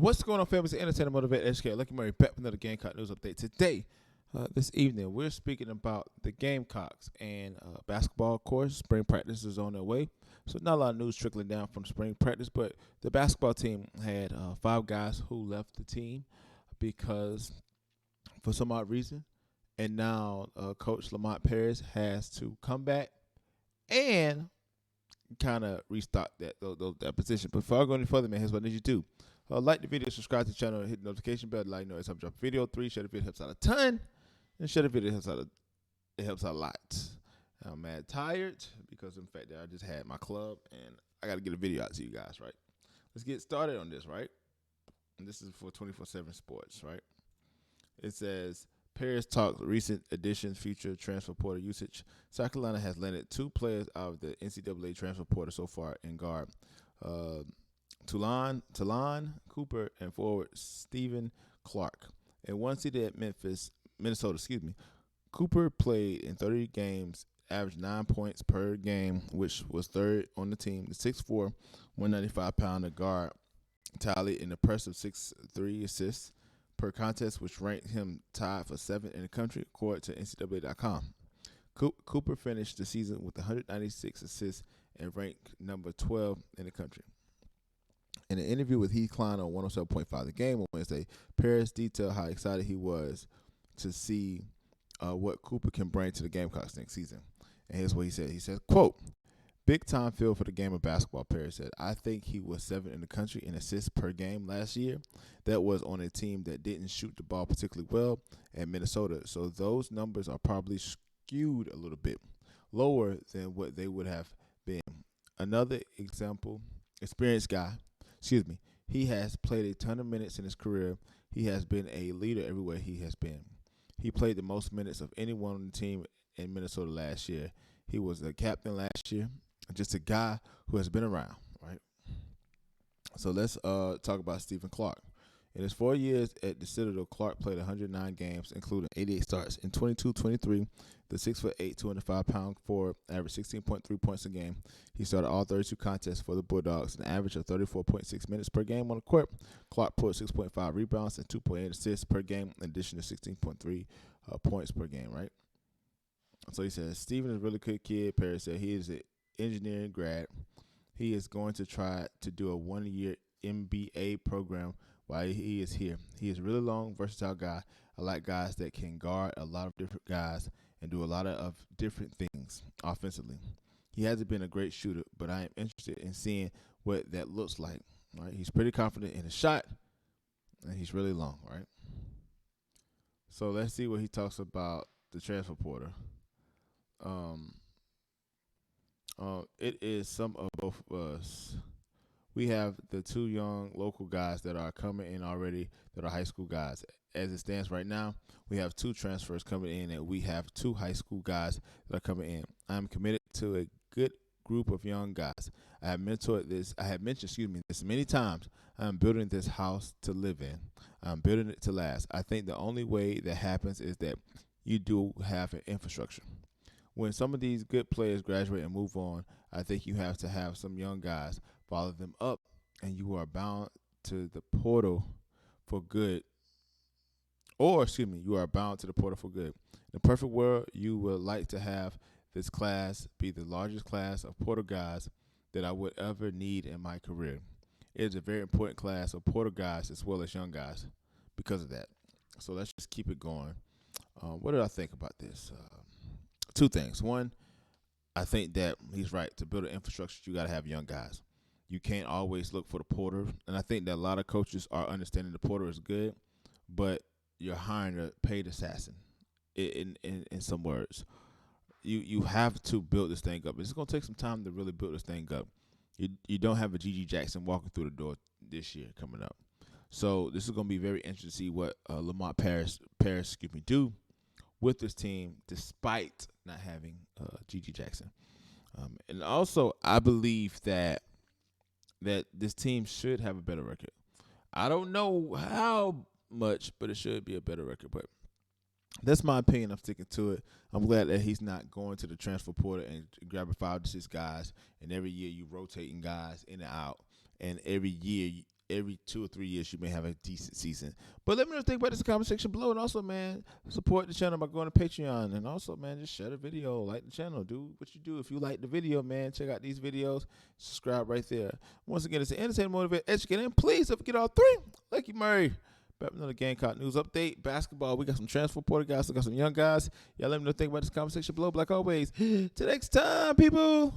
What's going on, famous entertainer, motivated, educator? Lucky Murray back with another Gamecock news update today. This evening, we're speaking about the Gamecocks and basketball. Of course, spring practice is on their way, so not a lot of news trickling down from spring practice. But the basketball team had 5 guys who left the team because, for some odd reason, and now Coach Lamont has to come back and kind of restock that position. But before I go any further, man, here's what I need you to do. Like the video, subscribe to the channel, and hit the notification bell to let you know it's time to drop a video. 3, share the video, helps out a ton. And share the video, it helps out a lot. I'm mad tired because of the fact that I just had my club and I got to get a video out to you guys, right? Let's get started on this, right? And this is for 24/7 Sports, right? It says, Paris talks recent additions future transfer portal usage. South Carolina has landed 2 players out of the NCAA transfer portal so far in guard. Talon Cooper and forward Stephen Clark. In one season at Minnesota, Cooper played in 30 games, averaged 9 points per game, which was third on the team. The 6'4", 195-pounder guard tallied an impressive 6'3" assists per contest, which ranked him tied for 7th in the country, according to NCAA.com. Cooper finished the season with 196 assists and ranked number 12 in the country. In an interview with Heath Klein on 107.5 The Game on Wednesday, Paris detailed how excited he was to see what Cooper can bring to the Gamecocks next season. And here's what he said. He said, quote, "Big time feel for the game of basketball," Paris said. "I think he was 7th in the country in assists per game last year. That was on a team that didn't shoot the ball particularly well at Minnesota. So those numbers are probably skewed a little bit lower than what they would have been. Another example, experienced guy. He has played a ton of minutes in his career. He has been a leader everywhere he has been. He played the most minutes of anyone on the team in Minnesota last year. He was the captain last year. Just a guy who has been around, right?" So let's talk about Stephen Clark. In his 4 years at the Citadel, Clark played 109 games, including 88 starts. In 22-23, the 6'8", 205-pound forward averaged 16.3 points a game. He started all 32 contests for the Bulldogs, an average of 34.6 minutes per game on the court. Clark put 6.5 rebounds and 2.8 assists per game, in addition to 16.3 points per game, right? So he says, Steven is a really good kid. Paris said he is an engineering grad. He is going to try to do a 1-year MBA program while he is here. He is a really long, versatile guy. I like guys that can guard a lot of different guys and do a lot of different things offensively. He hasn't been a great shooter, but I am interested in seeing what that looks like. Right? He's pretty confident in his shot, and he's really long, right? So let's see what he talks about the transfer portal. It is some of both of us. We have the 2 young local guys that are coming in already that are high school guys. As it stands right now, we have 2 transfers coming in, and we have 2 high school guys that are coming in. I'm committed to a good group of young guys. I have mentioned this many times. I'm building this house to live in. I'm building it to last. I think the only way that happens is that you do have an infrastructure. When some of these good players graduate and move on, I think you have to have some young guys follow them up, and you are bound to the portal for good. You are bound to the portal for good. In the perfect world, you would like to have this class be the largest class of portal guys that I would ever need in my career. It is a very important class of portal guys as well as young guys because of that. So let's just keep it going. What did I think about this? 2 things. One, I think that he's right. To build an infrastructure, you got to have young guys. You can't always look for the porter. And I think that a lot of coaches are understanding the porter is good, but you're hiring a paid assassin in some words. You have to build this thing up. It's going to take some time to really build this thing up. You don't have a G.G. Jackson walking through the door this year coming up. So this is going to be very interesting to see what Lamont Paris do with this team, despite not having G.G. Jackson. And also, I believe that this team should have a better record. I don't know how much, but it should be a better record. But that's my opinion. I'm sticking to it. I'm glad that he's not going to the transfer portal and grabbing 5 to 6 guys, and every year you rotating guys in and out, and every year every 2 or 3 years you may have a decent season. But let me know what you think about this in the comment section below. And also, man, support the channel by going to Patreon. And also, man, just share the video, like the channel, do what you do. If you like the video, man, check out these videos. Subscribe right there. Once again, it's an entertainment, motivate, educate, and please don't forget all three. Lucky Murray. Back with another Gamecock news update. Basketball, we got some transfer portal guys, we got some young guys. Y'all let me know what you think about this comment section below. But like always, till next time, people.